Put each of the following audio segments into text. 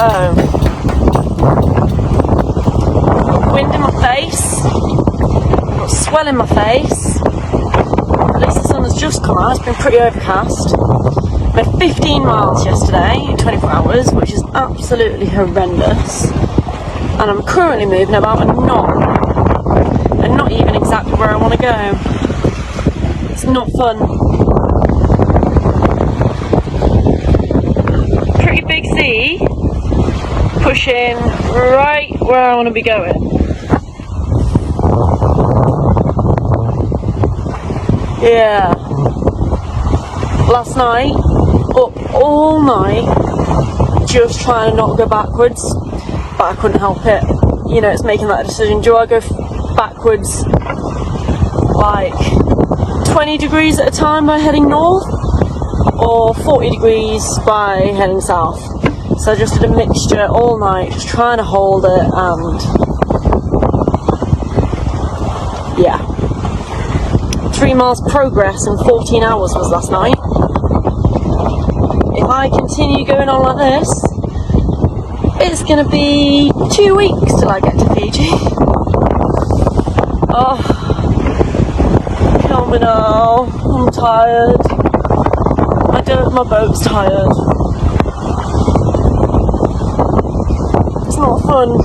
go. Got wind in my face, got swell in my face. At least the sun has just come out, it's been pretty overcast. Made 15 miles yesterday in 24 hours, which is absolutely horrendous. And I'm currently moving about a knot, and not even exactly where I want to go. It's not fun. Pretty big sea, pushing right where I want to be going. Yeah. Last night, up all night, just trying to not go backwards, but I couldn't help it. You know, it's making that decision. Do I go backwards like 20 degrees at a time by heading north, or 40 degrees by heading south? So I just did a mixture all night, just trying to hold it, and yeah. 3 miles progress in 14 hours was last night. If I continue going on like this, it's gonna be 2 weeks till I get to Fiji. Oh, kill me now. I'm tired. My boat's tired. It's not fun.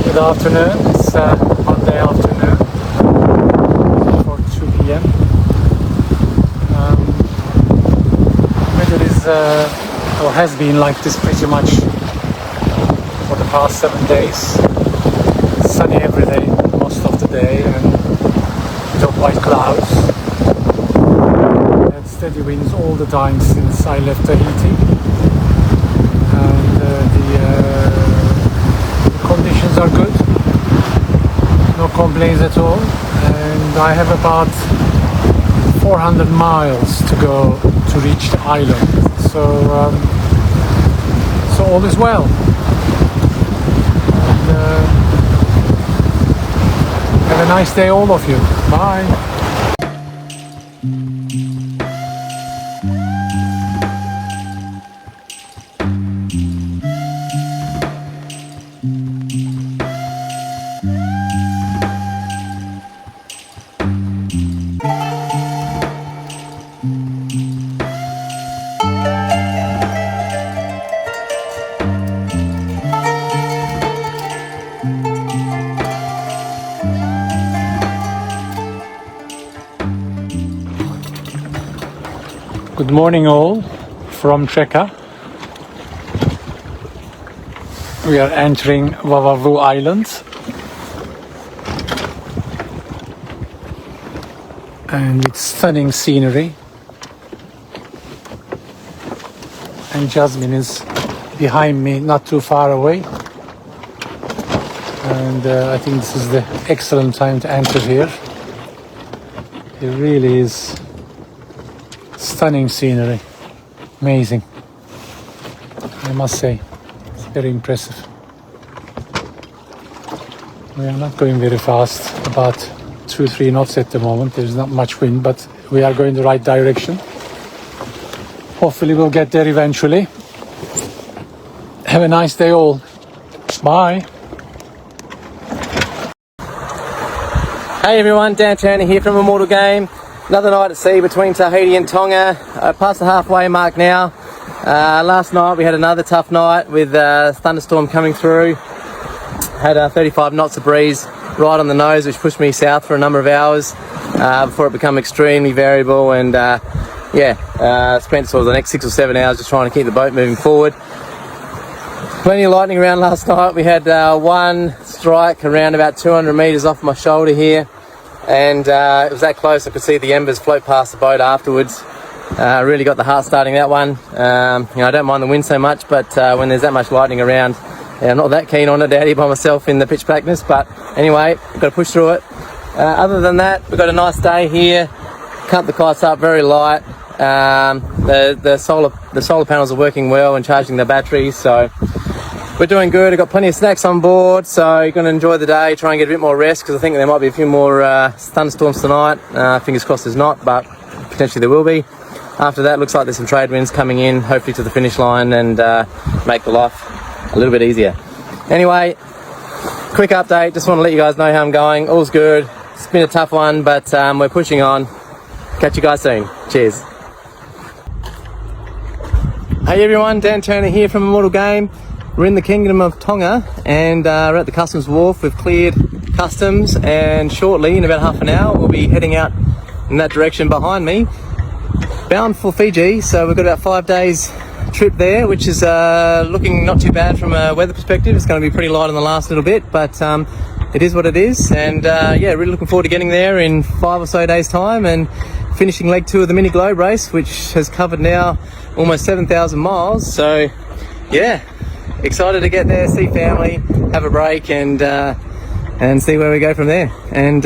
Good afternoon, it's Monday afternoon for 2 p.m. Weather is or has been like this pretty much for the past 7 days. Sunny every day, most of the day, and top white clouds and steady winds all the time since I left Tahiti. And conditions are good, no complaints at all, and I have about 400 miles to go to reach the island, so all is well. And, have a nice day, all of you. Bye. Good morning all from Treka. We are entering Vavavu Island. And it's stunning scenery. And Jasmine is behind me, not too far away. And I think this is the excellent time to enter here. It really is stunning scenery, amazing, I must say. It's very impressive. We are not going very fast, about 2-3 knots at the moment. There's not much wind, but we are going the right direction. Hopefully we'll get there eventually. Have a nice day all. Bye. Hey everyone, Dan Turner here from Immortal Game. Another night at sea between Tahiti and Tonga. Past the halfway mark now. Last night we had another tough night with thunderstorm coming through. had 35 knots of breeze right on the nose, which pushed me south for a number of hours before it became extremely variable, and spent sort of the next 6 or 7 hours just trying to keep the boat moving forward. Plenty of lightning around last night. We had one strike around about 200 meters off my shoulder here, and it was that close I could see the embers float past the boat afterwards. Really got the heart starting that one. I don't mind the wind so much, but when there's that much lightning around, I'm not that keen on it out here by myself in the pitch blackness. But anyway, got to push through it. Other than that, we've got a nice day here. Cut the kites up very light. The solar panels are working well and charging the batteries, so we're doing good. I've got plenty of snacks on board, so you're going to enjoy the day, try and get a bit more rest, because I think there might be a few more thunderstorms tonight. Fingers crossed there's not, but potentially there will be. After that, looks like there's some trade winds coming in, hopefully to the finish line, and make the life a little bit easier. Anyway, quick update, just want to let you guys know how I'm going. All's good. It's been a tough one, but we're pushing on. Catch you guys soon. Cheers. Hey everyone, Dan Turner here from Immortal Game. We're in the Kingdom of Tonga, and we're at the customs wharf. We've cleared customs, and shortly, in about half an hour, we'll be heading out in that direction behind me, bound for Fiji. So we've got about 5 days trip there, which is looking not too bad from a weather perspective. It's going to be pretty light in the last little bit, but it is what it is. And really looking forward to getting there in 5 or so days time and finishing leg 2 of the mini globe race, which has covered now almost 7,000 miles. So yeah, excited to get there, see family, have a break, and see where we go from there. And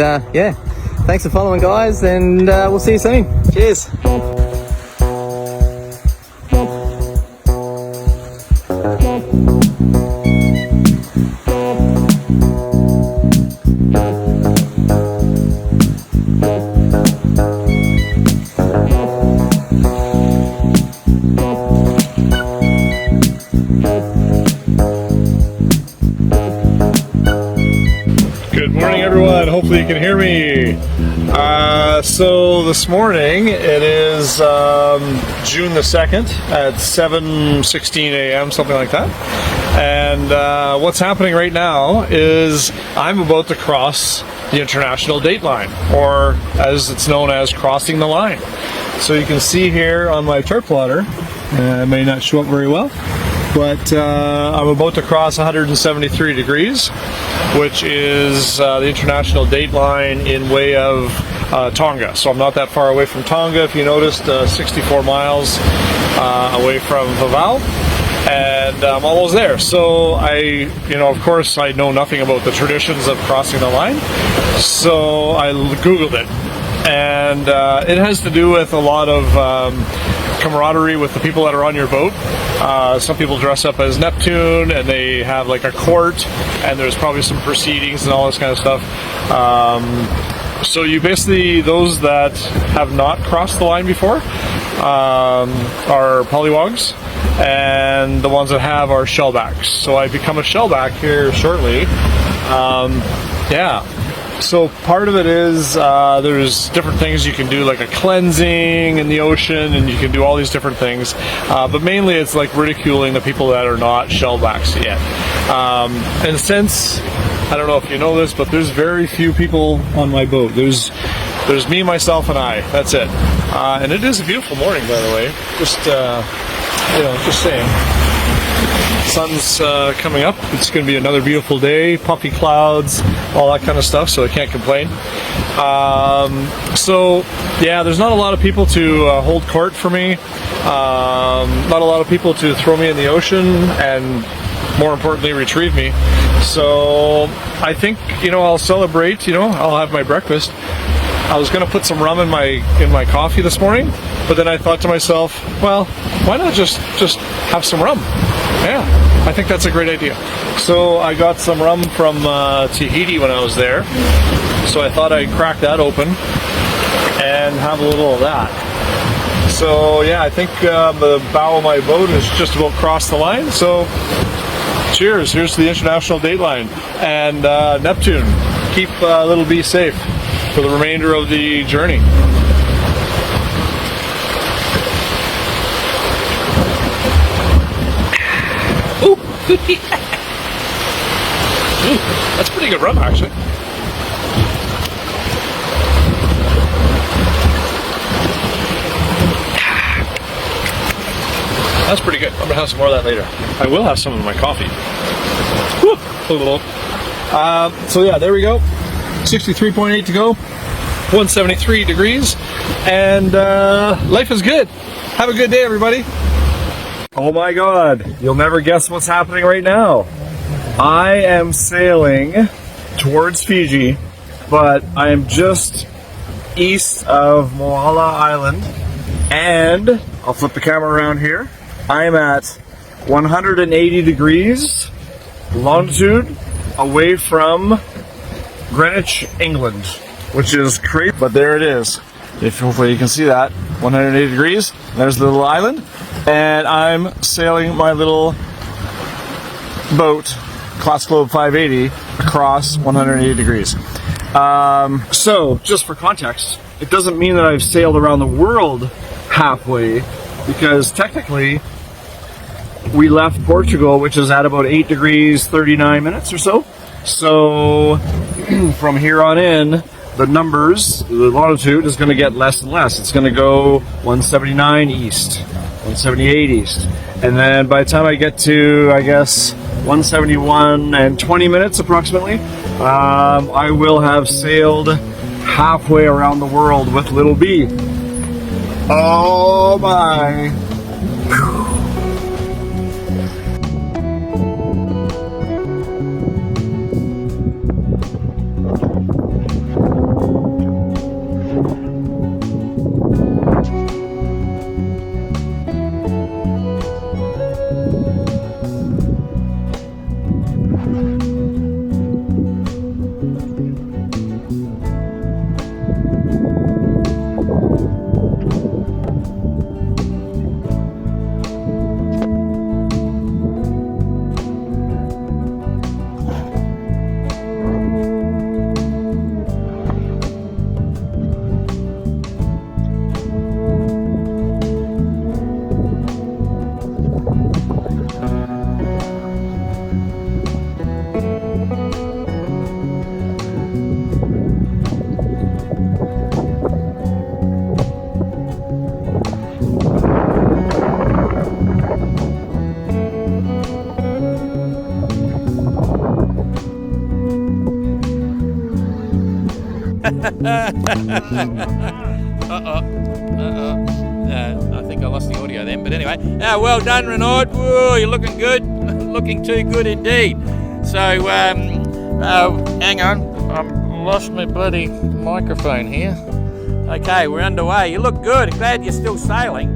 thanks for following, guys, and we'll see you soon. Cheers. Hopefully you can hear me. So this morning, it is June the 2nd at 7:16 a.m., something like that. And what's happening right now is I'm about to cross the international date line, or as it's known as, crossing the line. So you can see here on my chart plotter, it may not show up very well, but I'm about to cross 173 degrees, which is the international date line in way of Tonga. So I'm not that far away from Tonga, if you noticed, 64 miles away from Vavau, and I'm almost there. So of course, I know nothing about the traditions of crossing the line, so I Googled it, and it has to do with a lot of camaraderie with the people that are on your boat. Some people dress up as Neptune, and they have like a court, and there's probably some proceedings and all this kind of stuff. So you basically, those that have not crossed the line before are polywogs, and the ones that have are shellbacks. So I become a shellback here shortly. So part of it is there's different things you can do, like a cleansing in the ocean, and you can do all these different things. But mainly it's like ridiculing the people that are not shellbacks yet. And since, I don't know if you know this, but there's very few people on my boat. There's me, myself, and I. That's it. And it is a beautiful morning, by the way. Just saying. Sun's coming up. It's going to be another beautiful day, puffy clouds, all that kind of stuff, so I can't complain. There's not a lot of people to hold court for me, not a lot of people to throw me in the ocean, and more importantly, retrieve me. So I think, I'll celebrate, I'll have my breakfast. I was going to put some rum in my coffee this morning, but then I thought to myself, well, why not just have some rum? Yeah, I think that's a great idea. So I got some rum from Tahiti when I was there, so I thought I'd crack that open and have a little of that. So yeah, I think the bow of my boat is just about crossed the line, so cheers. Here's to the international date line. And Neptune, keep little B safe for the remainder of the journey. Ooh, that's pretty good rum, actually. That's pretty good. I'm gonna have some more of that later. I will have some of my coffee. Woo! So yeah, there we go. 63.8 to go. 173 degrees. And life is good. Have a good day, everybody. Oh my God. You'll never guess what's happening right now. I am sailing towards Fiji, but I am just east of Moala Island. And I'll flip the camera around here. I'm at 180 degrees longitude away from Greenwich, England, which is crazy, but there it is. If hopefully you can see that, 180 degrees. There's the little island, and I'm sailing my little boat, Class Globe 580, across 180 degrees. So, just for context, it doesn't mean that I've sailed around the world halfway, because technically we left Portugal, which is at about 8 degrees 39 minutes or so. So from here on in, the numbers, the longitude is going to get less and less. It's going to go 179 east, 178 east. And then by the time I get to, I guess, 171 and 20 minutes approximately, I will have sailed halfway around the world with little B. Oh my. I think I lost the audio then, but anyway. Well done, Renaud. Whoa, you're looking good. Looking too good indeed. So, hang on. I've lost my bloody microphone here. Okay, we're underway. You look good. Glad you're still sailing.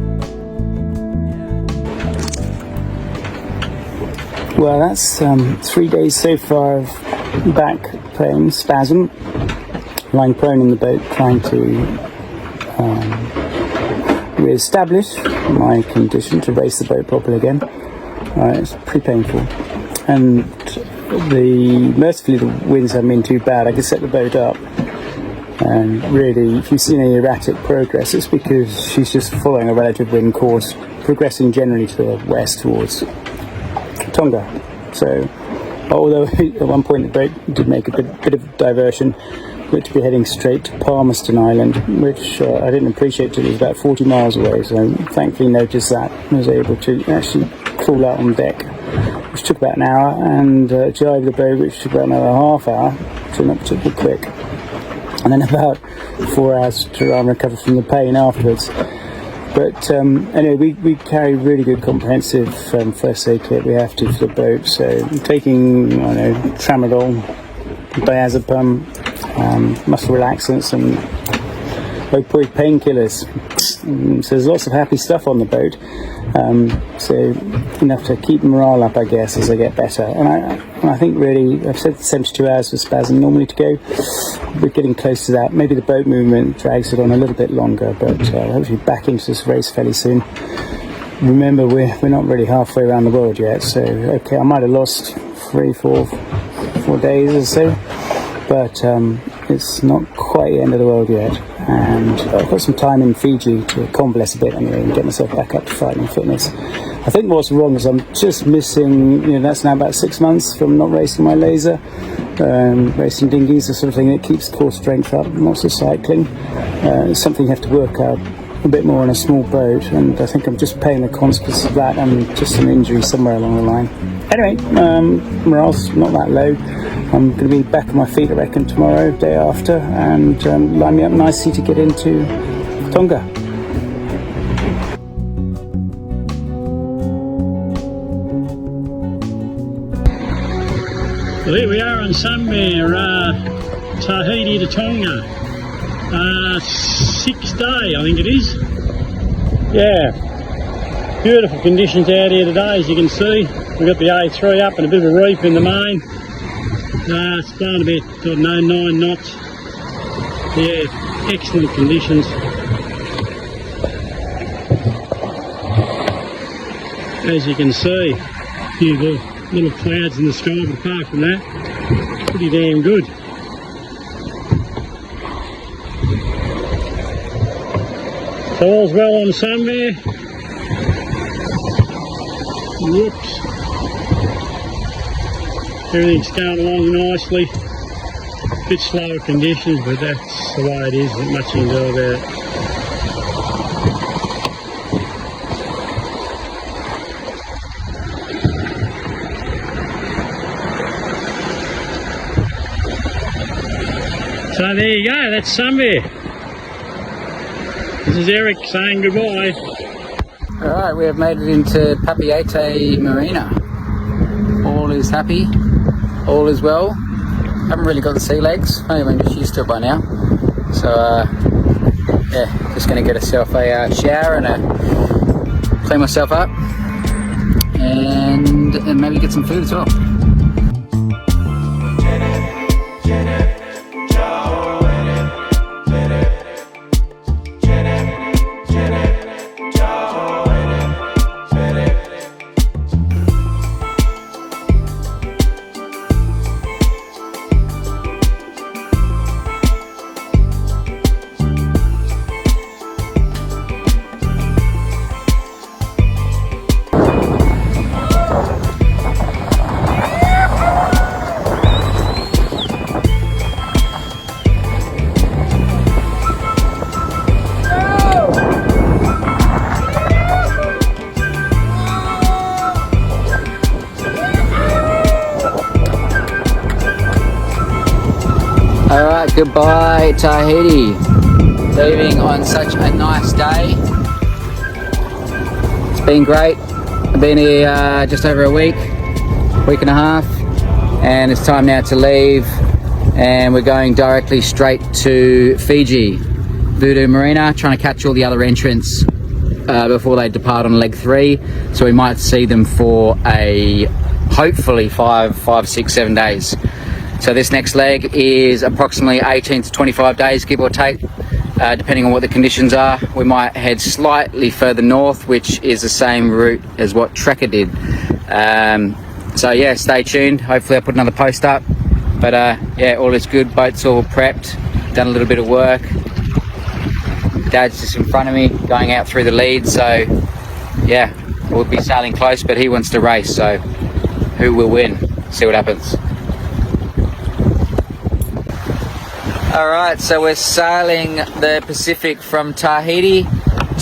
Well, that's 3 days so far of back pain, spasm, lying prone in the boat, trying to re-establish my condition to race the boat properly again. It's pretty painful, and mercifully the winds haven't been too bad. I can set the boat up, and really, if you've seen any erratic progress, it's because she's just following a relative wind course, progressing generally to the west towards Tonga. So, although at one point the boat did make a bit of diversion, but to be heading straight to Palmerston Island, which I didn't appreciate till it was about 40 miles away, so thankfully noticed that and was able to actually crawl out on deck, which took about an hour, and jibe the boat, which took about another half hour, so not particularly quick, and then about 4 hours to try and recover from the pain afterwards. But anyway, we carry really good comprehensive first aid kit. We have to for the boat, so taking, I don't know, tramadol, diazepam, muscle relaxants and opioid painkillers. So there's lots of happy stuff on the boat, so enough to keep the morale up, I guess, as I get better. And I think really, I've said 72 hours for spasm normally to go. We're getting close to that. Maybe the boat movement drags it on a little bit longer, but hopefully back into this race fairly soon. Remember, we're not really halfway around the world yet, so okay, I might have lost 4 days or so, but it's not quite the end of the world yet. and I've got some time in Fiji to convalesce a bit anyway and get myself back up to fighting fitness. I think what's wrong is I'm just missing, you know, that's now about 6 months from not racing my laser. Racing dinghies, the sort of thing that keeps core strength up, lots of cycling. It's something you have to work out a bit more on a small boat, and I think I'm just paying the consequences of that and just an injury somewhere along the line. Anyway, morale's not that low. I'm going to be back on my feet, I reckon, tomorrow, day after, and line me up nicely to get into Tonga. Well, here we are on somewhere, Tahiti to Tonga. 6th day, I think it is. Yeah, beautiful conditions out here today, as you can see. We've got the A3 up and a bit of a reef in the main. It's blowing about 9 knots. Yeah, excellent conditions. As you can see, a few little clouds in the sky, but apart from that, pretty damn good. So all's well on somewhere. Whoops. Everything's going along nicely. Bit slower conditions, but that's the way it is. Not much you can do about it. So there you go, that's somewhere. This is Eric saying goodbye. Alright, we have made it into Papeete Marina. All is happy, all is well. Haven't really got the sea legs, I'm just used to it by now. So yeah, just going to get myself a shower and clean myself up and maybe get some food as well. Alright, goodbye Tahiti. Leaving on such a nice day. It's been great. I've been here just over a week and a half, and it's time now to leave, and we're going directly straight to Fiji, Voodoo Marina, trying to catch all the other entrants before they depart on leg 3, so we might see them for a hopefully 5, 6, 7 days. So this next leg is approximately 18 to 25 days, give or take, depending on what the conditions are. We might head slightly further north, which is the same route as what Trekker did. So yeah, stay tuned. Hopefully I'll put another post up. But yeah, all is good. Boat's all prepped, done a little bit of work. Dad's just in front of me, going out through the lead. So yeah, we'll be sailing close, but he wants to race. So who will win? See what happens. Alright, so we're sailing the Pacific from Tahiti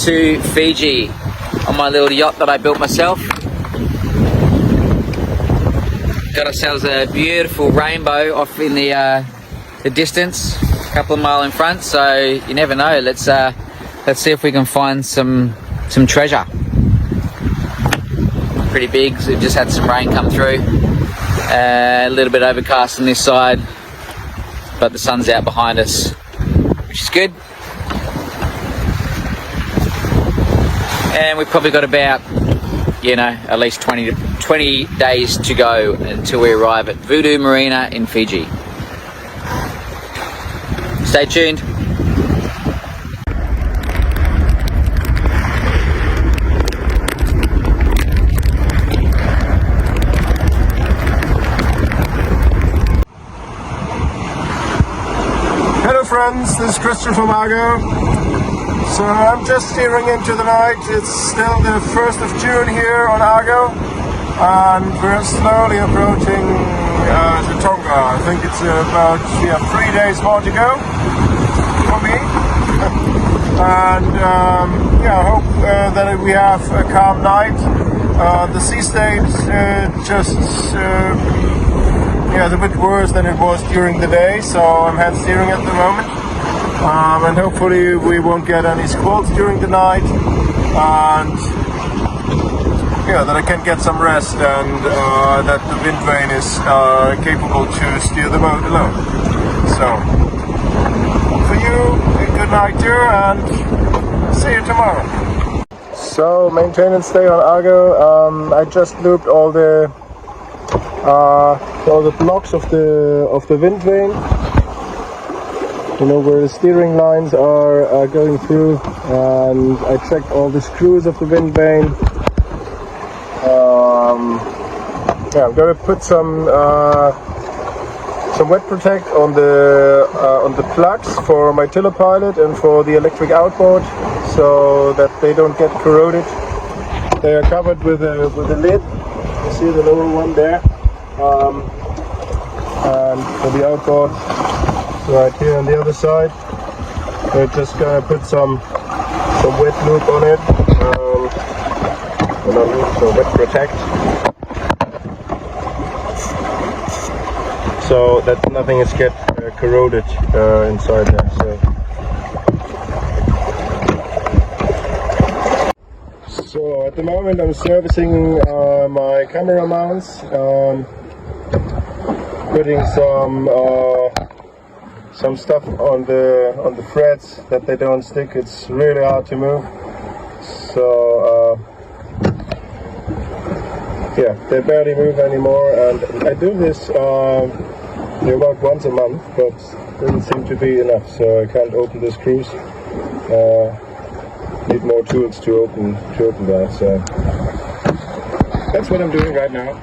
to Fiji on my little yacht that I built myself. Got ourselves a beautiful rainbow off in the distance, a couple of miles in front, so you never know. Let's see if we can find some treasure. Pretty big, so we've just had some rain come through. A little bit overcast on this side, but the sun's out behind us, which is good. And we've probably got about, you know, at least 20 days to go until we arrive at Voodoo Marina in Fiji. Stay tuned. Friends, is Christian from ARGO. So I'm just steering into the night. It's still the 1st of June here on ARGO, and we're slowly approaching to Tonga. I think it's about 3 days more to go for me. And I hope that we have a calm night. The sea state just it's a bit worse than it was during the day, so I'm hand steering at the moment. And hopefully we won't get any squalls during the night, and that I can get some rest, and that the wind vane is capable to steer the boat alone. So for you, a good night too, and see you tomorrow. So maintenance day on ARGO. I just looped all the blocks of the wind vane. Where the steering lines are going through, and I checked all the screws of the wind vane. I'm gonna put some wet protect on the plugs for my tiller pilot and for the electric outboard, so that they don't get corroded. They are covered with a lid. You see the lower one there, and for the outboard, right here on the other side, we're just gonna put some wet lube on it, so wet protect, so that nothing is get corroded inside there. So at the moment I'm servicing my camera mounts, putting some stuff on the threads that they don't stick. It's really hard to move. So they barely move anymore, and I do this about once a month, but it doesn't seem to be enough, so I can't open the screws. Need more tools to open that. So that's what I'm doing right now.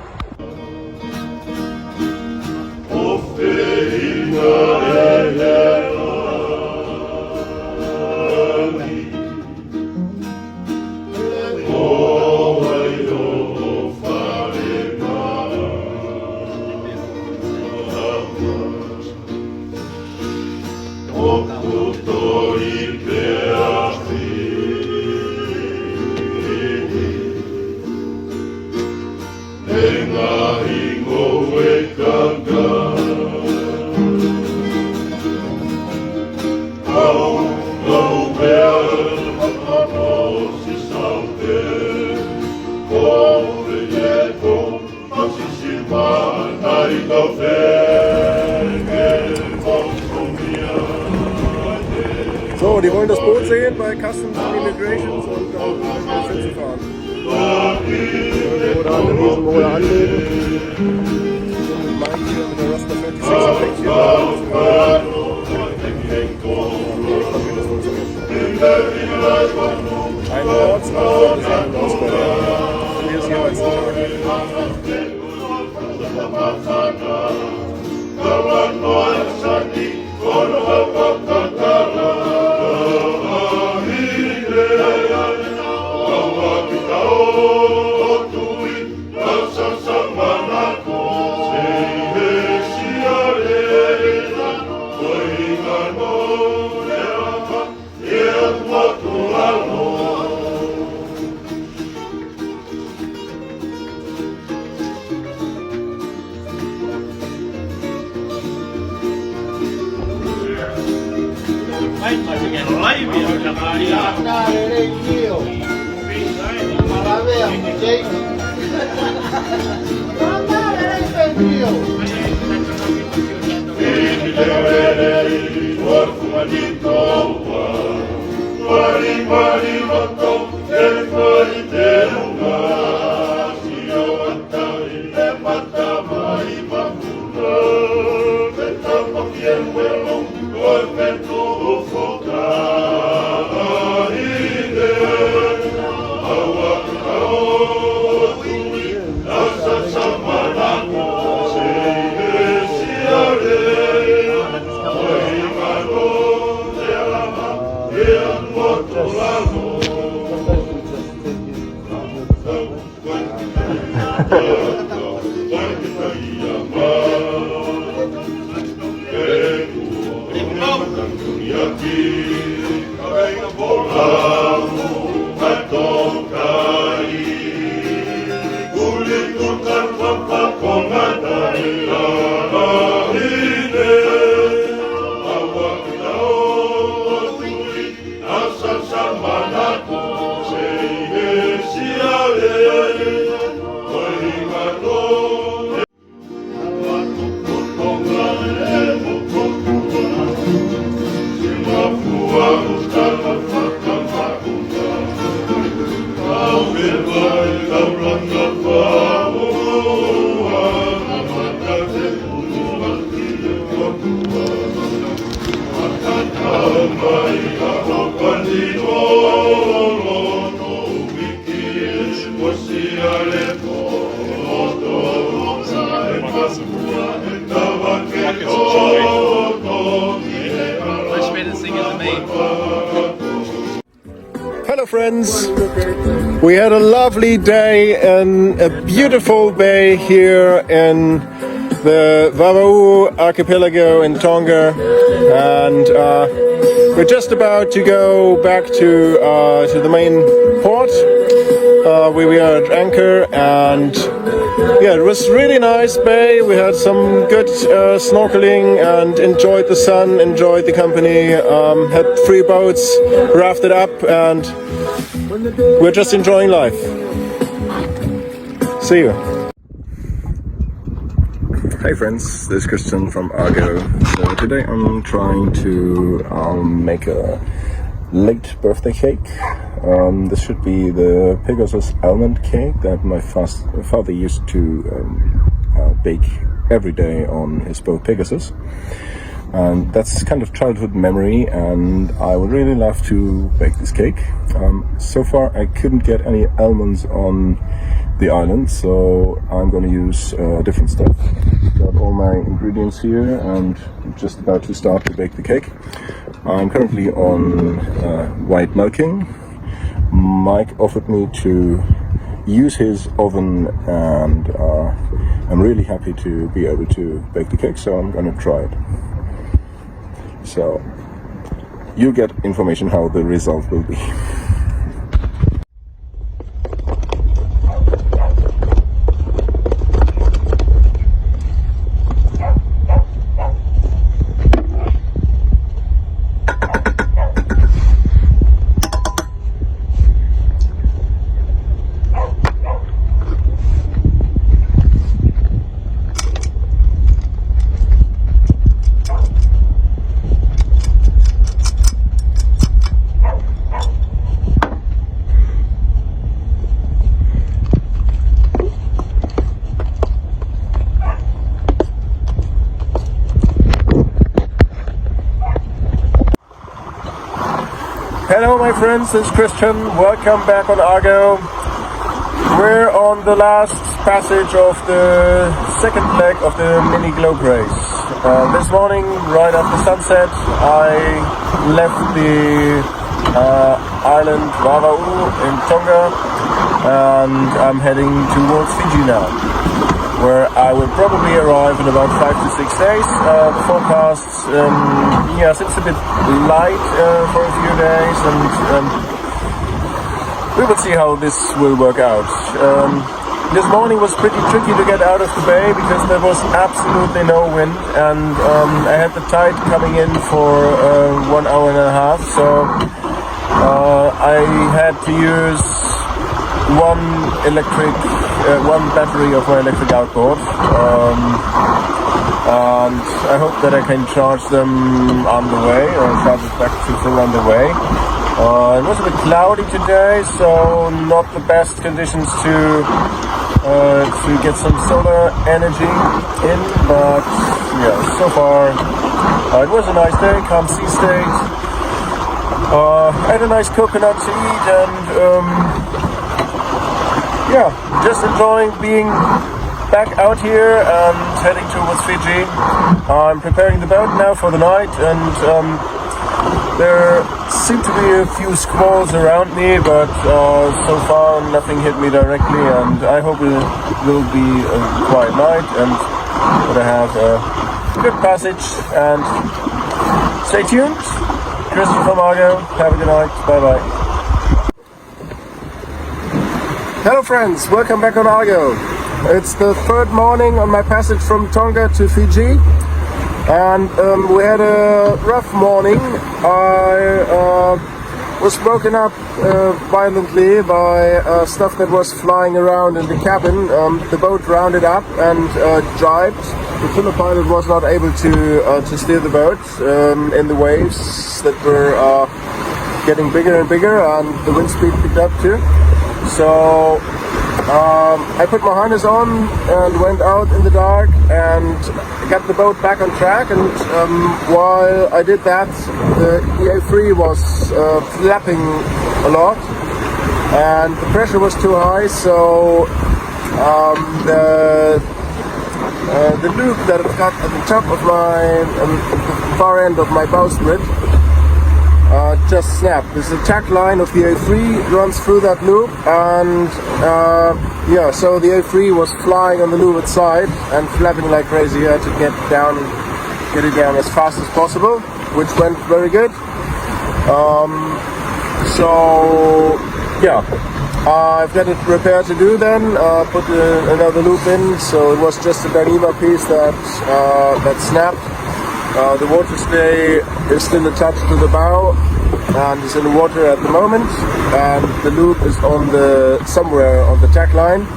So, die wollen das Boot sehen bei Customs and Immigrations und dann Schütze fahren. Oder an der Riesenmole anlegen. Mit meinem hier mit der Rasta 26 Effekt hier. Ein Ortsname ist ein Ausbau. Hier ist jeweils ein Hello friends, we had a lovely day in a beautiful bay here in the Vava'u archipelago in Tonga, and we're just about to go back to the main port where we are at anchor. And yeah, it was really nice bay. We had some good snorkeling and enjoyed the sun, enjoyed the company, had 3 boats rafted up, and we're just enjoying life. See you. Hi friends, this is Christian from ARGO. So today I'm trying to make a late birthday cake. This should be the Pegasus almond cake that my father used to bake every day on his boat Pegasus. And that's kind of childhood memory, and I would really love to bake this cake. So far I couldn't get any almonds on the island, so I'm going to use different stuff. Got all my ingredients here and I'm just about to start to bake the cake. I'm currently on white milking. Mike offered me to use his oven, and I'm really happy to be able to bake the cake, so I'm going to try it. So you get information how the result will be. Hello my friends, this is Christian. Welcome back on ARGO. We're on the last passage of the second leg of the mini globe race. This morning, right after sunset, I left the island Vava'u in Tonga, and I'm heading towards Fiji now, where I will probably arrive in about 5 to 6 days. The forecast, yes, it's a bit light for a few days, and we will see how this will work out. This morning was pretty tricky to get out of the bay because there was absolutely no wind, and I had the tide coming in for 1 hour and a half, so I had to use one battery of my electric outboard, and I hope that I can charge them on the way, or charge it back to full on the way. It was a bit cloudy today, so not the best conditions to get some solar energy in, but yeah, so far it was a nice day, calm sea state. I had a nice coconut to eat, and yeah, just enjoying being back out here and heading towards Fiji. I'm preparing the boat now for the night, and There seem to be a few squalls around me, but so far nothing hit me directly, and I hope it will be a quiet night and that I have a good passage. And stay tuned. Christian from ARGO. Have a good night. Bye bye. Hello friends, welcome back on ARGO. It's the third morning on my passage from Tonga to Fiji, and we had a rough morning. I was broken up violently by stuff that was flying around in the cabin. The boat rounded up and jibed. The tiller pilot was not able to steer the boat in the waves that were getting bigger and bigger, and the wind speed picked up too. So I put my harness on and went out in the dark and got the boat back on track, and while I did that, the EA3 was flapping a lot and the pressure was too high, so the loop that I've got at the top of my the far end of my bowsprit just snapped. There's a tack line of the A3 runs through that loop, and yeah, so the A3 was flying on the leeward side and flapping like crazy. I had to get it down as fast as possible, which went very good. So yeah, I've got it repaired to do then. Put another loop in, so it was just a Dyneema piece that snapped. The water stay is still attached to the bow and is in the water at the moment, and the loop is on somewhere on the tack line.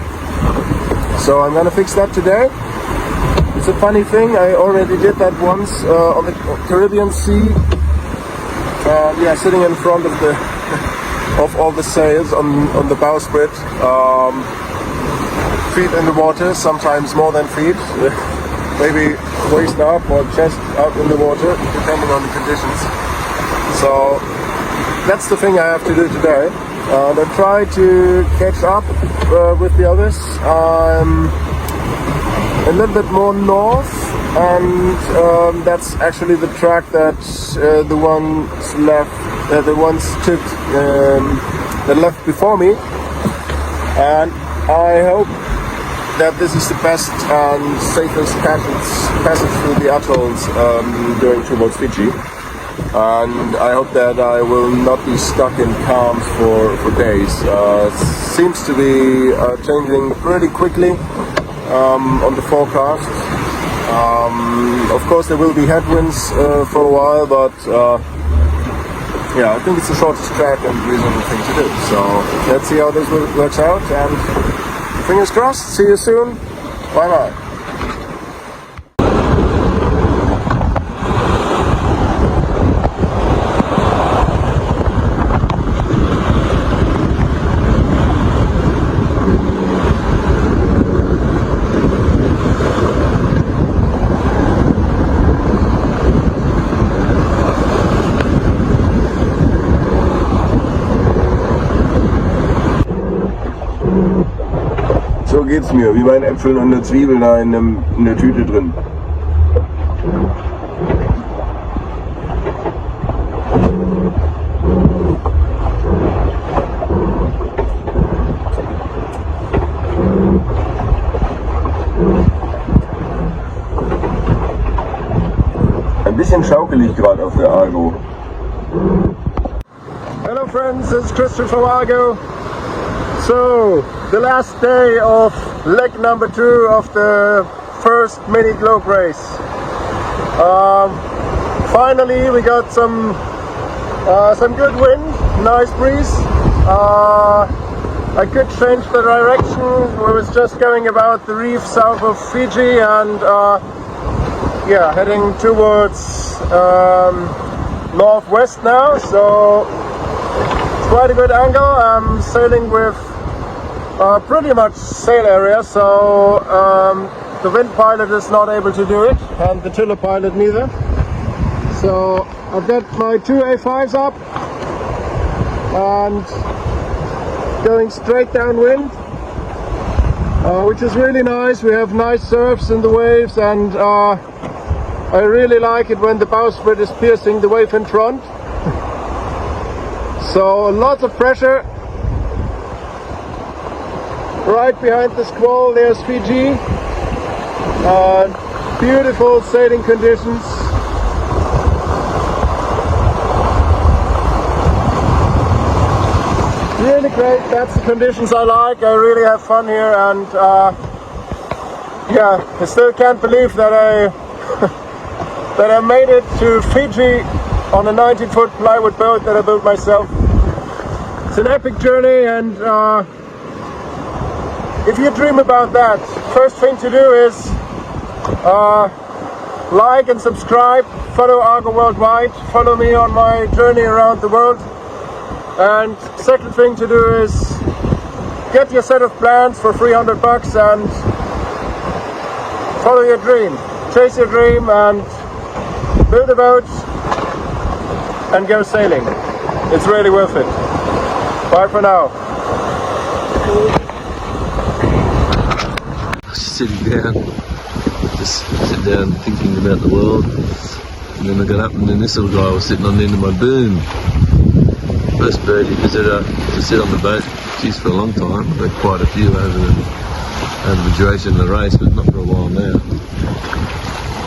So I'm gonna fix that today. It's a funny thing, I already did that once on the Caribbean Sea. Yeah, sitting in front of of all the sails on the bowsprit, feet in the water, sometimes more than feet. Maybe waist up or chest up in the water, depending on the conditions. So that's the thing I have to do today. And I try to catch up with the others. I'm a little bit more north, and that's actually the track that the ones took that left before me. And I hope that this is the best and safest passage through the atolls going towards Fiji, and I hope that I will not be stuck in calms for days. Seems to be changing pretty quickly on the forecast. Of course there will be headwinds for a while, but yeah, I think it's the shortest track and reasonable thing to do. So let's see how this works out, and fingers crossed, see you soon. Bye bye. So geht's mir, wie meine Äpfel und eine Zwiebel da in der Tüte drin. Ein bisschen schaukelig gerade auf der ARGO. Hello friends, this is Christian from ARGO. So, the last day of leg number 2 of the first mini globe race. Finally we got some good wind, nice breeze. I could change the direction. We was just going about the reef south of Fiji, and yeah, heading towards northwest now, so it's quite a good angle. I'm sailing with pretty much sail area, so the wind pilot is not able to do it, and the tiller pilot neither. So I've got my 2 A5s up and going straight downwind, which is really nice. We have nice surfs in the waves, and I really like it when the bowsprit is piercing the wave in front. So lots of pressure. Right behind the squall there's Fiji. Beautiful sailing conditions. Really great, that's the conditions I like. I really have fun here, and yeah, I still can't believe that I made it to Fiji on a 19-foot plywood boat that I built myself. It's an epic journey, and if you dream about that, first thing to do is like and subscribe, follow ARGO worldwide, follow me on my journey around the world. And second thing to do is get your set of plans for $300 and follow your dream. Chase your dream and build a boat and go sailing. It's really worth it. Bye for now. Sitting down thinking about the world, and then I got up and then this little guy was sitting on the end of my boom. First birdie visitor to sit on the boat, geez, for a long time. I've had quite a few over the duration of the race, but not for a while now.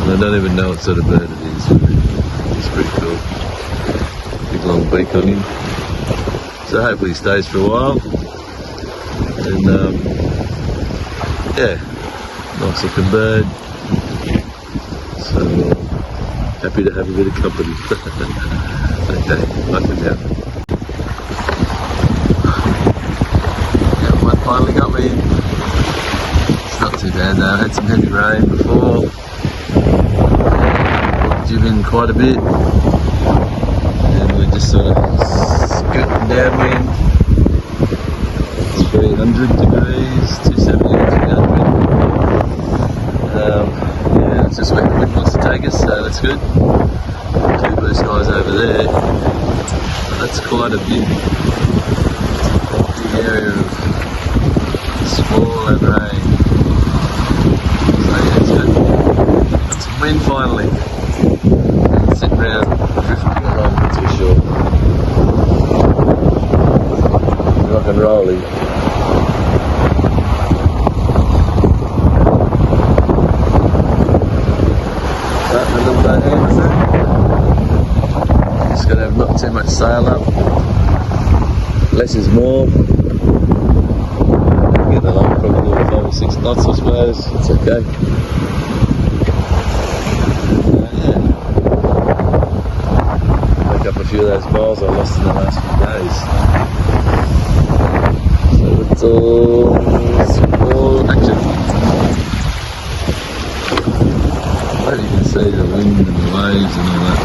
And I don't even know what sort of bird it is. It's pretty cool. Big long beak on him. So hopefully he stays for a while. And yeah, nice looking bird. So happy to have a bit of company. Okay, bye for now. Finally got me. It's not too bad though. I had some heavy rain before. Jib in quite a bit. And we're just sort of scooting downwind. 300 degrees, 270 downwind. Yeah, it's just where the wind wants to take us, so that's good. 2 blue skies over there. That's quite a big area of squall and rain. So yeah, it's good. Got some wind finally. And sitting around drifting along, that's for sure. Rock and rolling. Starting a little bit Anderson. Just gotta have not too much sail up. Less is more. Get along probably 5 or 6 knots, I suppose. It's okay. Yeah. Pick up a few of those miles I lost in the last few days. So it's all action. Maybe you can see the wind and the waves and all that.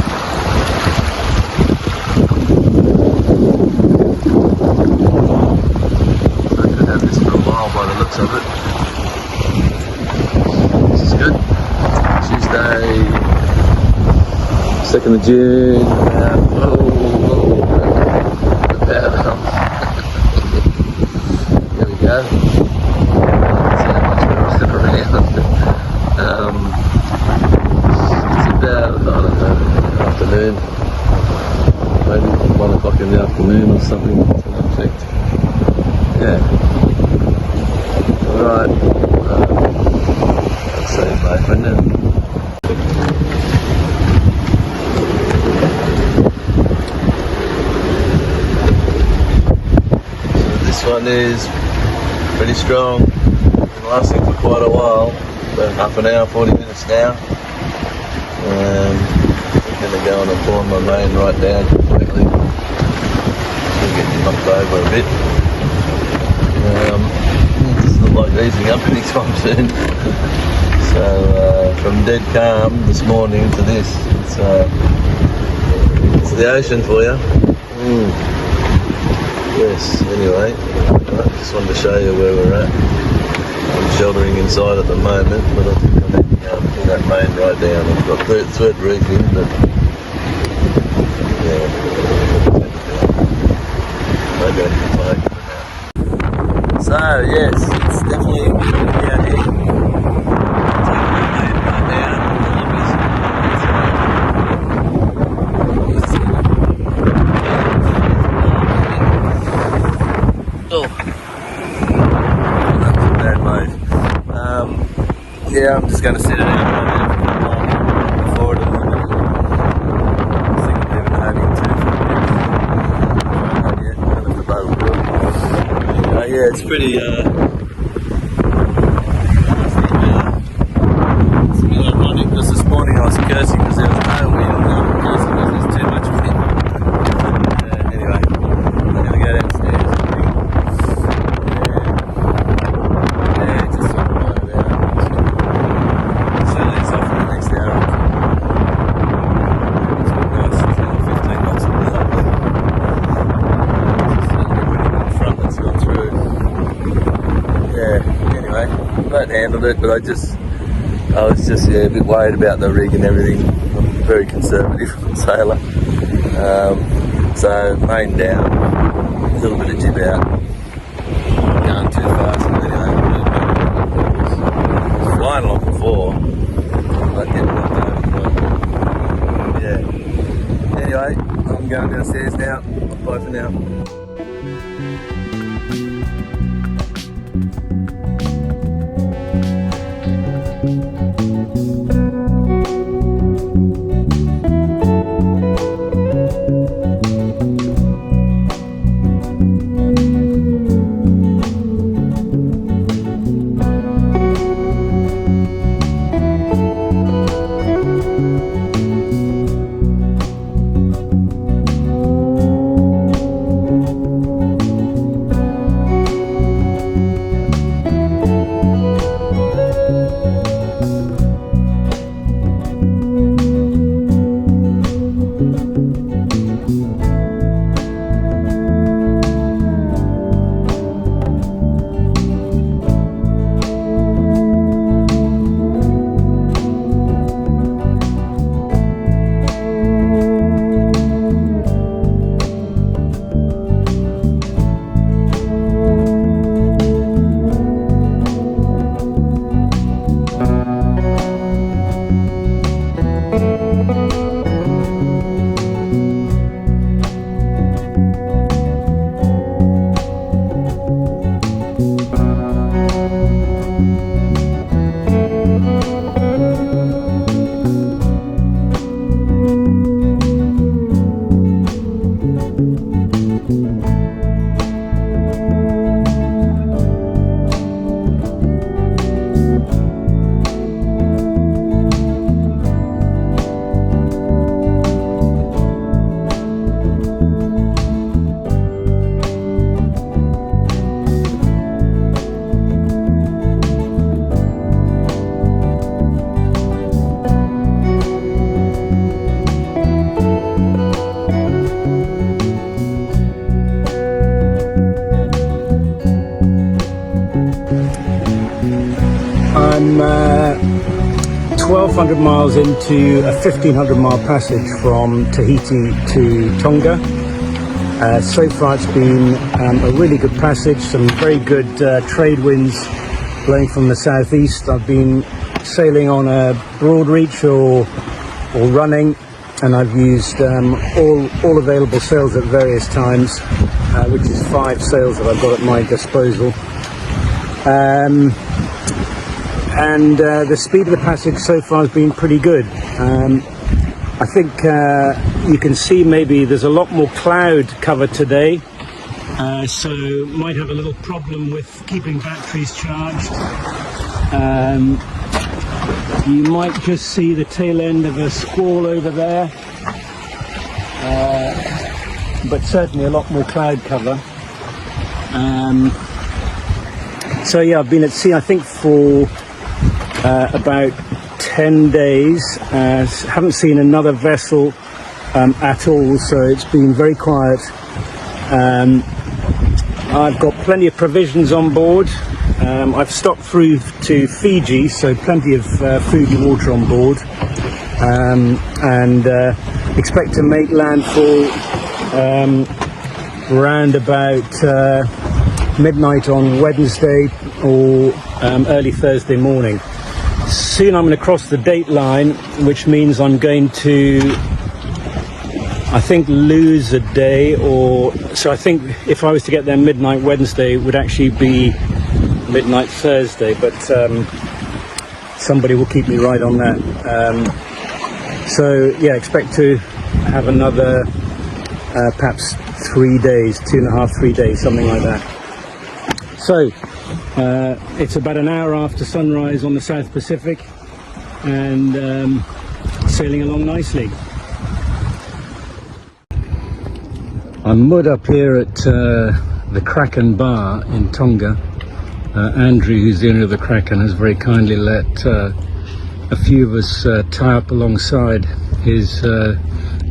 By the looks of it. This is good. Tuesday, 2nd of June. Here we go. That's how much we're rocking around. It's about, I don't know, afternoon. Maybe 1 o'clock in the afternoon or something to that effect. Yeah. Right, I'll say bye for now. So this one is pretty strong. Been lasting for quite a while, about half an hour, 40 minutes now. I'm going to go on and form my main right down completely. Just get knocked over a bit. Like easing up anytime soon. So from dead calm this morning to this, it's the ocean for you. Yes. Anyway, I just wanted to show you where we're at. I'm sheltering inside at the moment, but I think I need to go and pull that main right down. I've got third reef in, but yeah. Okay. Bye. So yes, it's definitely going to be out here. Take my main right down. yeah, I'm just going to sit it out before it. I think I'm leaving it home in 2 for the boat will do it. Yeah, it's pretty. It's a bit ironic because this morning I was cursing because there was no wind. I'm cursing because there's too much wind. Anyway, I'm going to go downstairs. Just sort of about set these off for the next hour. It's been nice. It's only 15 knots of wind. Everybody in the front that's gone through. Yeah, anyway, boat handled it, but I was just a bit worried about the rig and everything. I'm a very conservative sailor. So main down, a little bit of jib out, going too fast. Anyway, flying along before, but getting knocked over. Yeah. Anyway, I'm going downstairs now. Bye for now. I'm 1,200 miles into a 1,500 mile passage from Tahiti to Tonga. So far it's been a really good passage, some very good trade winds blowing from the southeast. I've been sailing on a broad reach or running, and I've used all available sails at various times, which is 5 sails that I've got at my disposal. And the speed of the passage so far has been pretty good. I think you can see maybe there's a lot more cloud cover today, so might have a little problem with keeping batteries charged. You might just see the tail end of a squall over there, but certainly a lot more cloud cover. So yeah, I've been at sea I think for about 10 days. Haven't seen another vessel at all, so it's been very quiet. I've got plenty of provisions on board. I've stopped through to Fiji, so plenty of food and water on board, and expect to make landfall round about midnight on Wednesday or early Thursday morning. Soon I'm going to cross the date line, which means I'm going to, I think, lose a day, or so I think if I was to get there midnight Wednesday, it would actually be midnight Thursday, but somebody will keep me right on that. So yeah, expect to have another perhaps 3 days, 2.5, 3 days, something like that. So it's about an hour after sunrise on the South Pacific, and sailing along nicely. I'm moored up here at the Kraken Bar in Tonga. Andrew, who's the owner of the Kraken, has very kindly let a few of us tie up alongside his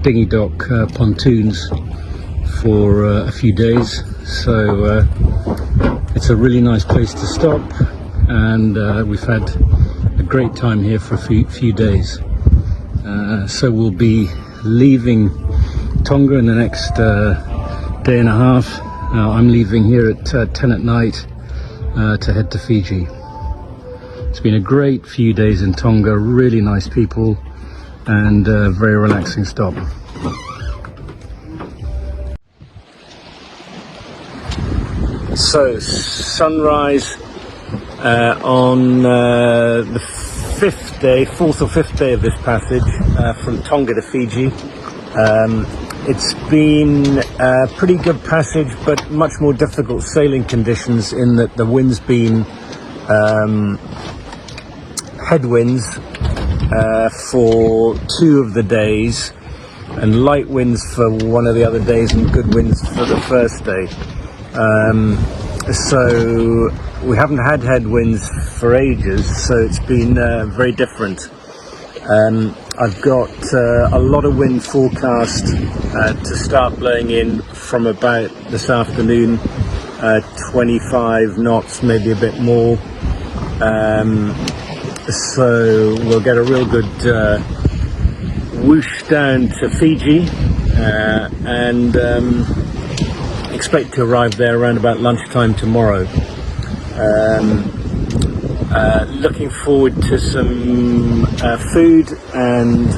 dinghy dock pontoons for a few days. So it's a really nice place to stop, and we've had a great time here for a few days. So we'll be leaving Tonga in the next day and a half. I'm leaving here at 10 at night to head to Fiji. It's been a great few days in Tonga, really nice people, and a very relaxing stop. So sunrise on the fourth or fifth day of this passage from Tonga to Fiji. It's been a pretty good passage, but much more difficult sailing conditions in that the wind's been headwinds for 2 of the days, and light winds for one of the other days, and good winds for the first day. So we haven't had headwinds for ages, so it's been very different. I've got a lot of wind forecast to start blowing in from about this afternoon, 25 knots, maybe a bit more. So we'll get a real good whoosh down to Fiji, and expect to arrive there around about lunchtime tomorrow. Looking forward to some food and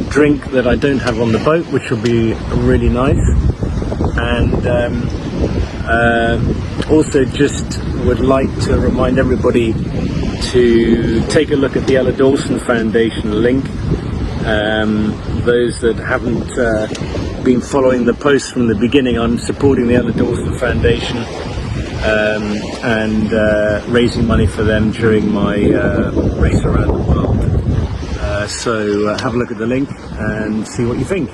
drink that I don't have on the boat, which will be really nice. And also just would like to remind everybody to take a look at the Ella Dawson Foundation link. Those that haven't been following the posts from the beginning, I'm supporting the Ella Dawson Foundation and raising money for them during my race around the world. So have a look at the link and see what you think.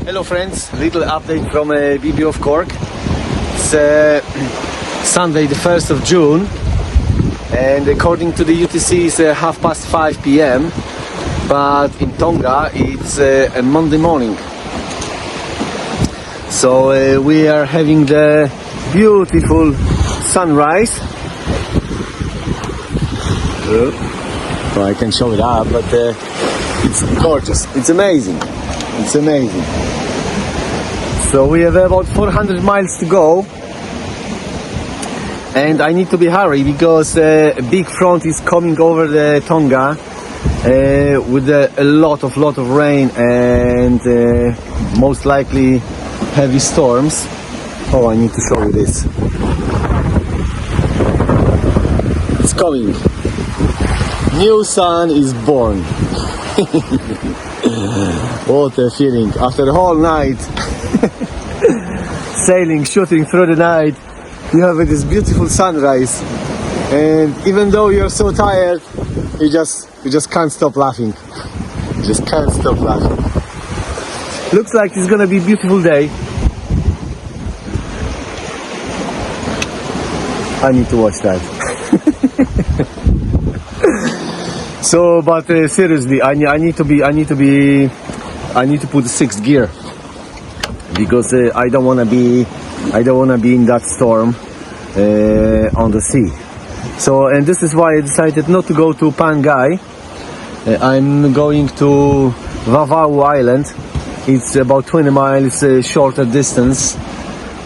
Hello friends, little update from BB of Cork. It's Sunday the 1st of June, and according to the UTC it's 5:30 p.m, but in Tonga it's a Monday morning. So we are having the beautiful sunrise. So I can show it up, but it's gorgeous, it's amazing, it's amazing. So we have about 400 miles to go, and I need to be hurry because a big front is coming over the Tonga with a lot of rain and most likely heavy storms. Oh, I need to show you this. It's coming. New sun is born. What a feeling. After the whole night sailing, shooting through the night, you have this beautiful sunrise, and even though you're so tired, you just can't stop laughing. You just can't stop laughing. Looks like it's gonna be a beautiful day. I need to watch that. So, but seriously, I need to put the 6th gear because I don't wanna be in that storm on the sea. So, and this is why I decided not to go to Pangai. I'm going to Vavau Island. It's about 20 miles shorter distance,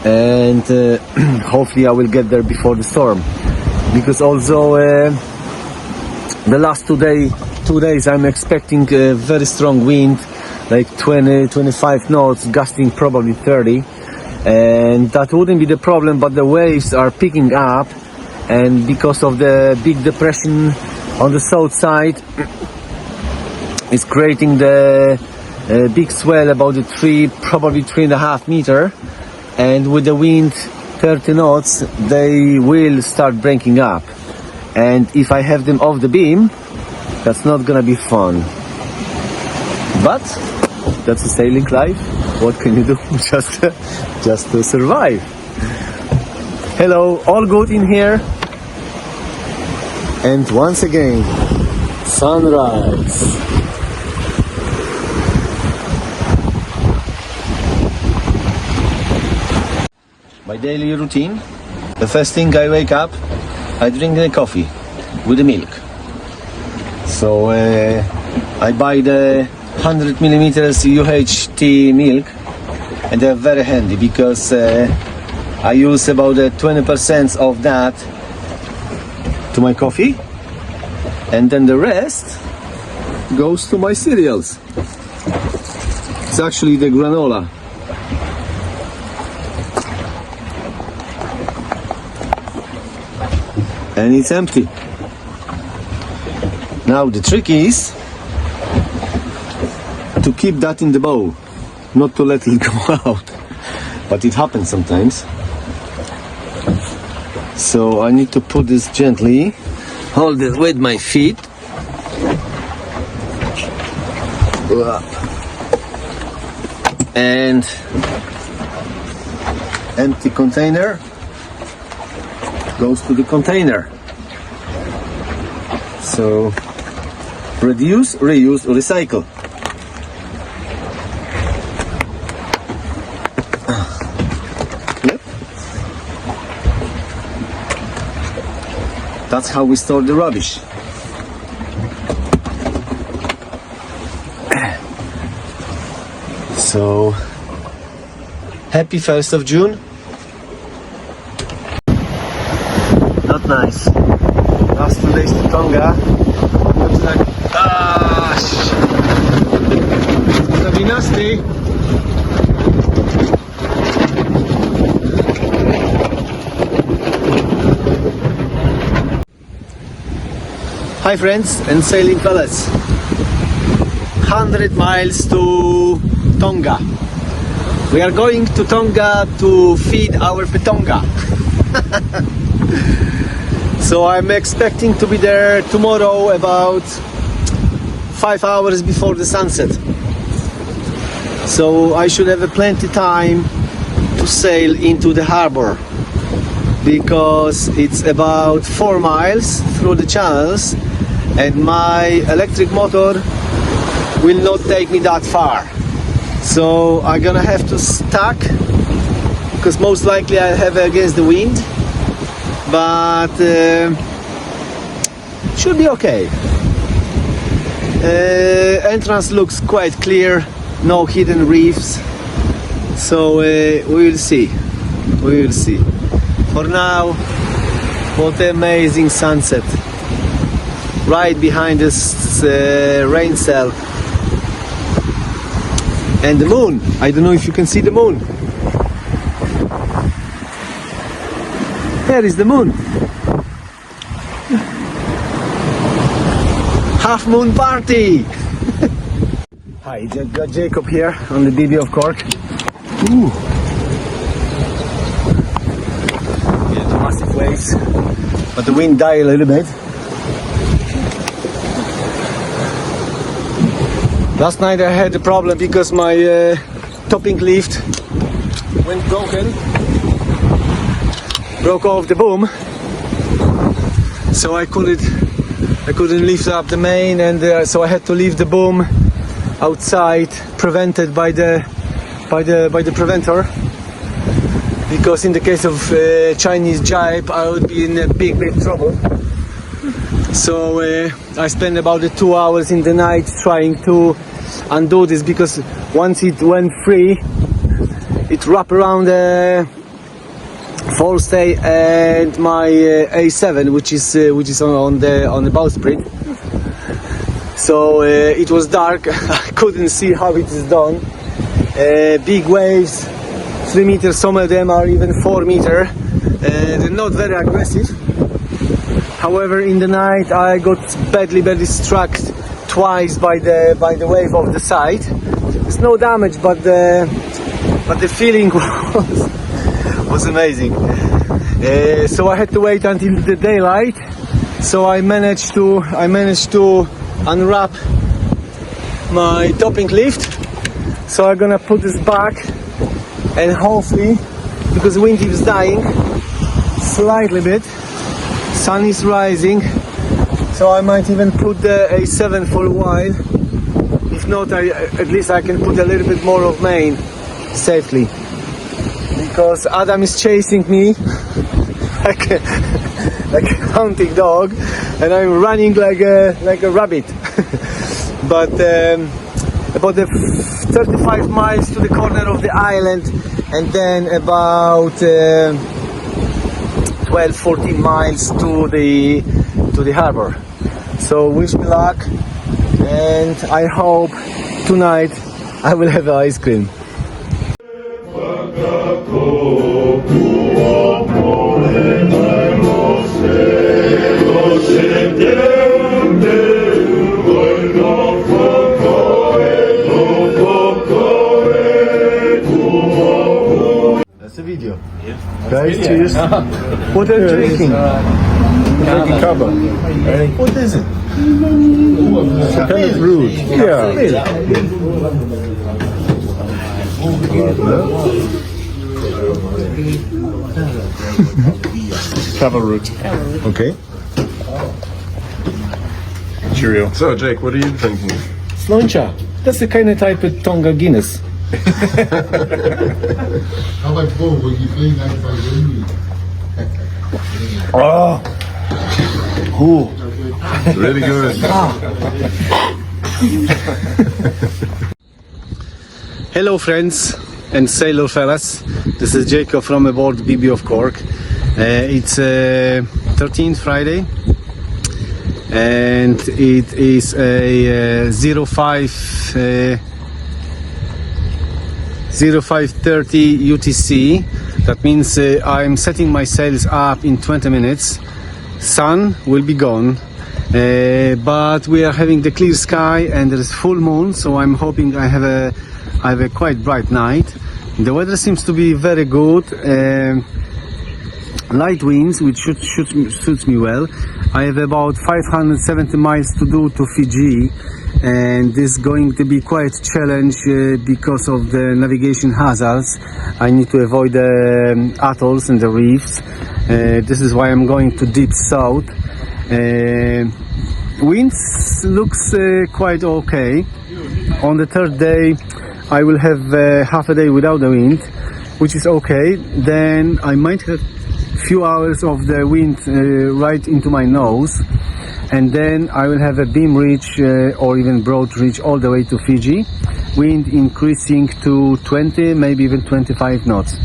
and hopefully I will get there before the storm. Because although the last 2 days I'm expecting a very strong wind, like 20-25 knots, gusting probably 30, and that wouldn't be the problem, but the waves are picking up and because of the big depression on the south side, it's creating the big swell about the probably 3.5 meter, and with the wind 30 knots, they will start breaking up. And if I have them off the beam, that's not gonna be fun. But that's a sailing life. What can you do? just to survive. Hello, all good in here. And once again, sunrise. My daily routine. The first thing I wake up, I drink the coffee with the milk. So I buy the 100 millimeters UHT milk, and they're very handy because I use about 20% of that to my coffee, and then the rest goes to my cereals. It's actually the granola. And it's empty. Now the trick is to keep that in the bowl, not to let it go out, but it happens sometimes. So I need to put this gently, hold it with my feet, and empty container goes to the container. So reduce, reuse, recycle. Yep. That's how we store the rubbish. So happy 1st of June. Not nice. Last 2 days to Tonga. Looks like it's gonna be nasty. Hi friends and sailing fellas. 100 miles to Tonga. We are going to Tonga to feed our petonga. So I'm expecting to be there tomorrow about 5 hours before the sunset. So I should have plenty time to sail into the harbor, because it's about 4 miles through the channels and my electric motor will not take me that far. So I'm gonna have to stack, because most likely I'll have against the wind, but should be okay. Entrance looks quite clear, no hidden reefs, so we will see. We will see. For now, what an amazing sunset right behind this rain cell. And the moon. I don't know if you can see the moon. There is the moon. Half moon party. Hi, got Jacob here on the BB of Cork. Ooh. Yeah, the massive waves, but the wind died a little bit. Last night I had a problem because my topping lift went broken. Broke off the boom, so I couldn't lift up the main, and so I had to leave the boom outside, prevented by the preventer, because in the case of Chinese jibe I would be in a big trouble. So I spent about 2 hours in the night trying to undo this, because once it went free, it wrapped around the forestay and my A7, which is on the bowsprit. So it was dark. I couldn't see how it is done. Big waves, 3 meters. Some of them are even 4 meters. They're not very aggressive, However, in the night I got badly struck twice by the wave of the side. There's no damage, but the feeling was amazing. So I had to wait until the daylight. So I managed to unwrap my topping lift. So I'm gonna put this back, and hopefully, because the wind is dying slightly bit, sun is rising, so I might even put the A7 for a while. If not, at least I can put a little bit more of main safely, because Adam is chasing me like a hunting dog, and I'm running like a rabbit. But about the 35 miles to the corner of the island, and then about 12-14 miles to the harbor. So wish me luck, and I hope tonight I will have ice cream. That's the video. Guys, cheers. What are you drinking? Drinking cover. What is it? Kind of rude. Yeah. Cover root. Okay. Cheerio. So, Jake, what are you drinking? Sloncha. That's the kind of type of Tonga Guinness. Oh. Cool. Really good. Hello friends and sailor fellas, this is Jacob from aboard BB of Cork. It's 13th Friday, and it is a 05:30 UTC. That means I'm setting my sails up in 20 minutes. Sun will be gone, but we are having the clear sky and there is full moon, so I'm hoping I have a quite bright night. The weather seems to be very good. Light winds, which suits me well. I have about 570 miles to do to Fiji, and this is going to be quite a challenge because of the navigation hazards. I need to avoid the atolls and the reefs. This is why I'm going to deep south. Winds looks quite okay. On the third day I will have half a day without the wind, which is okay. Then I might have few hours of the wind right into my nose, and then I will have a beam reach or even broad reach all the way to Fiji. Wind increasing to 20, maybe even 25 knots.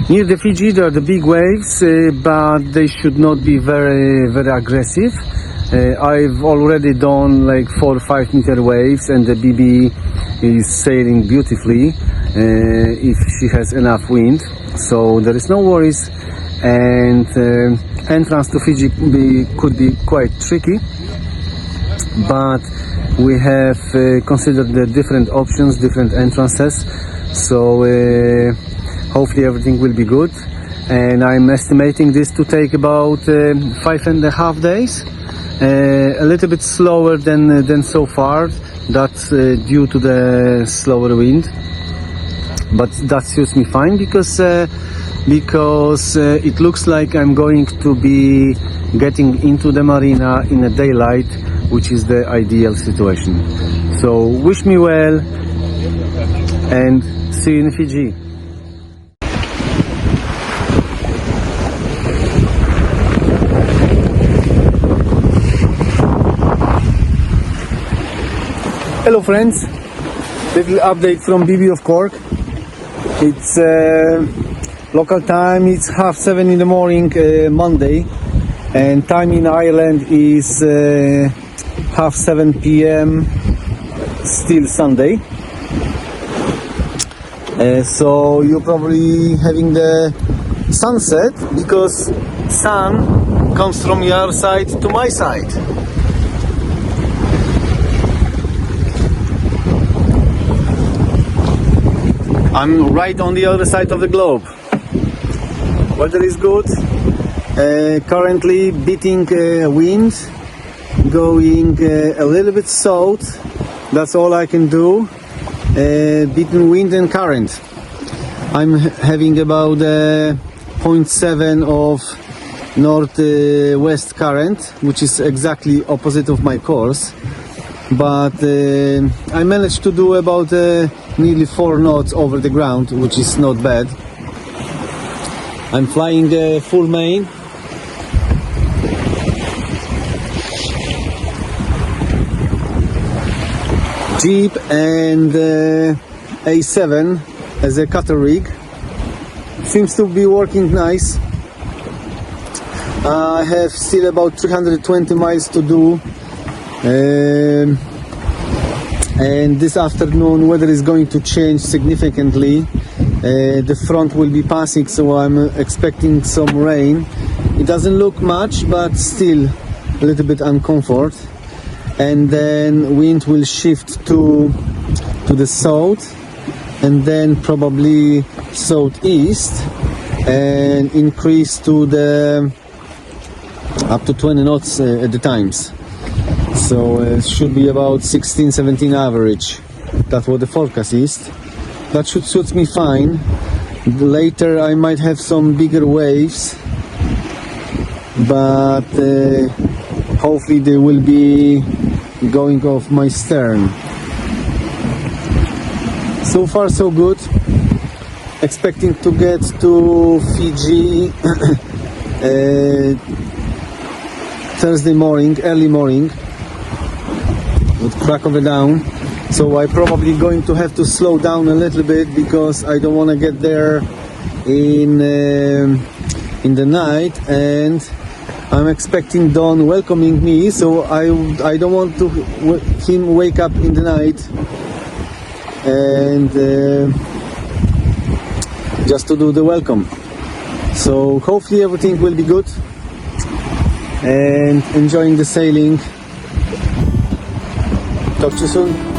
Near the Fiji there are the big waves, but they should not be very aggressive. I've already done like 4 or 5 meter waves, and the BB is sailing beautifully if she has enough wind, so there is no worries. And entrance to Fiji could be quite tricky, but we have considered the different options, different entrances, so hopefully everything will be good. And I'm estimating this to take about 5.5 days. A little bit slower than so far. That's due to the slower wind, but that suits me fine because it looks like I'm going to be getting into the marina in the daylight, which is the ideal situation. So wish me well, and see you in Fiji. Hello friends, little update from BB of Cork. It's local time, it's 7:30 in the morning, Monday, and time in Ireland is 7:30 p.m. still Sunday. So you're probably having the sunset, because sun comes from your side to my side. I'm right on the other side of the globe. Weather is good. Currently beating wind, going a little bit south. That's all I can do. Beating wind and current. I'm having about 0.7 of northwest current, which is exactly opposite of my course. But I managed to do about nearly 4 knots over the ground, which is not bad. I'm flying full main. Jeep and A7 as a cutter rig. Seems to be working nice. I have still about 320 miles to do. And this afternoon weather is going to change significantly. The front will be passing, so I'm expecting some rain. It doesn't look much, but still a little bit uncomfort. And then wind will shift to the south, and then probably southeast, and increase to the up to 20 knots at the times. So it should be about 16-17 average. That's what the forecast is. That should suit me fine. Later I might have some bigger waves, but hopefully they will be going off my stern. So far so good. Expecting to get to Fiji Thursday morning, early morning, with crack of a dawn. So I'm probably going to have to slow down a little bit because I don't want to get there in the night, and I'm expecting Don welcoming me, so I don't want to him wake up in the night and just to do the welcome. So hopefully everything will be good, and enjoying the sailing. Talk to you soon.